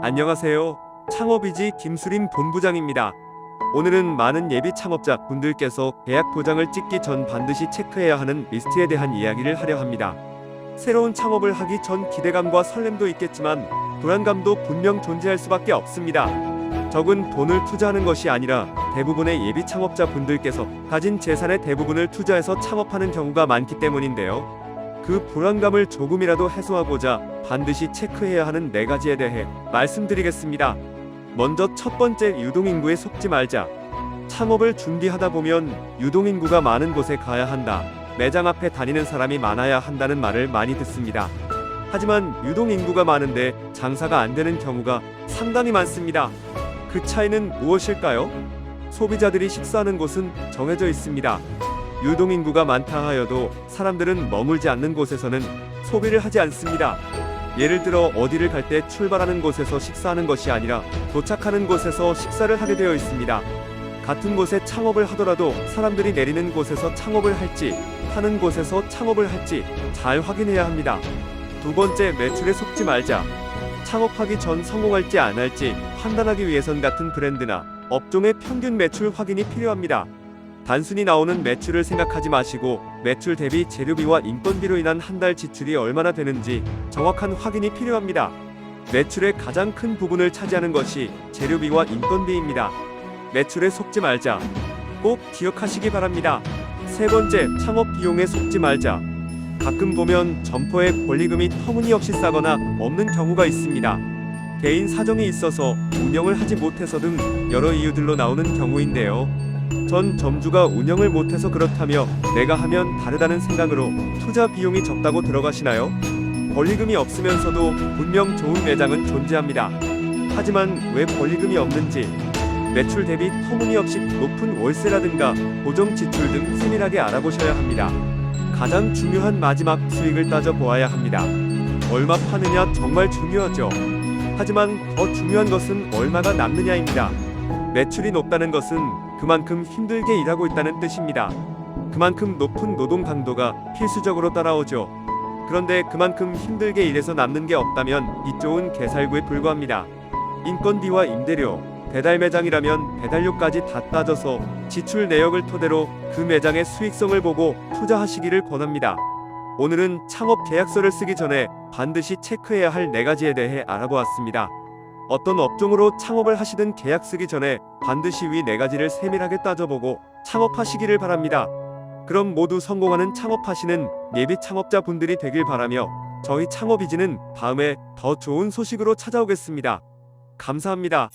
안녕하세요. 창업이지 김수림 본부장입니다. 오늘은 많은 예비 창업자 분들께서 계약 도장을 찍기 전 반드시 체크해야 하는 리스트에 대한 이야기를 하려 합니다. 새로운 창업을 하기 전 기대감과 설렘도 있겠지만 불안감도 분명 존재할 수밖에 없습니다. 적은 돈을 투자하는 것이 아니라 대부분의 예비 창업자 분들께서 가진 재산의 대부분을 투자해서 창업하는 경우가 많기 때문인데요. 그 불안감을 조금이라도 해소하고자 반드시 체크해야 하는 4가지에 대해 말씀드리겠습니다. 먼저 첫 번째, 유동인구에 속지 말자. 창업을 준비하다 보면 유동인구가 많은 곳에 가야 한다, 매장 앞에 다니는 사람이 많아야 한다는 말을 많이 듣습니다. 하지만 유동인구가 많은데 장사가 안 되는 경우가 상당히 많습니다. 그 차이는 무엇일까요? 소비자들이 식사하는 곳은 정해져 있습니다. 유동인구가 많다 하여도 사람들은 머물지 않는 곳에서는 소비를 하지 않습니다. 예를 들어 어디를 갈 때 출발하는 곳에서 식사하는 것이 아니라 도착하는 곳에서 식사를 하게 되어 있습니다. 같은 곳에 창업을 하더라도 사람들이 내리는 곳에서 창업을 할지 타는 곳에서 창업을 할지 잘 확인해야 합니다. 두 번째, 매출에 속지 말자. 창업하기 전 성공할지 안 할지 판단하기 위해선 같은 브랜드나 업종의 평균 매출 확인이 필요합니다. 단순히 나오는 매출을 생각하지 마시고 매출 대비 재료비와 인건비로 인한 한 달 지출이 얼마나 되는지 정확한 확인이 필요합니다. 매출의 가장 큰 부분을 차지하는 것이 재료비와 인건비입니다. 매출에 속지 말자. 꼭 기억하시기 바랍니다. 세 번째, 창업 비용에 속지 말자. 가끔 보면 점포의 권리금이 터무니없이 싸거나 없는 경우가 있습니다. 개인 사정이 있어서 운영을 하지 못해서 등 여러 이유들로 나오는 경우인데요. 전 점주가 운영을 못해서 그렇다며 내가 하면 다르다는 생각으로 투자 비용이 적다고 들어가시나요? 권리금이 없으면서도 분명 좋은 매장은 존재합니다. 하지만 왜 권리금이 없는지, 매출 대비 터무니없이 높은 월세라든가 고정 지출 등 세밀하게 알아보셔야 합니다. 가장 중요한 마지막, 수익을 따져보아야 합니다. 얼마 파느냐 정말 중요하죠. 하지만 더 중요한 것은 얼마가 남느냐입니다. 매출이 높다는 것은 그만큼 힘들게 일하고 있다는 뜻입니다. 그만큼 높은 노동 강도가 필수적으로 따라오죠. 그런데 그만큼 힘들게 일해서 남는 게 없다면 이 좋은 개살구에 불과합니다. 인건비와 임대료, 배달 매장이라면 배달료까지 다 따져서 지출 내역을 토대로 그 매장의 수익성을 보고 투자하시기를 권합니다. 오늘은 창업 계약서를 쓰기 전에 반드시 체크해야 할 4가지에 대해 알아보았습니다. 어떤 업종으로 창업을 하시든 계약 쓰기 전에 반드시 위 4가지를 세밀하게 따져보고 창업하시기를 바랍니다. 그럼 모두 성공하는 창업하시는 예비 창업자 분들이 되길 바라며 저희 창업이지는 다음에 더 좋은 소식으로 찾아오겠습니다. 감사합니다.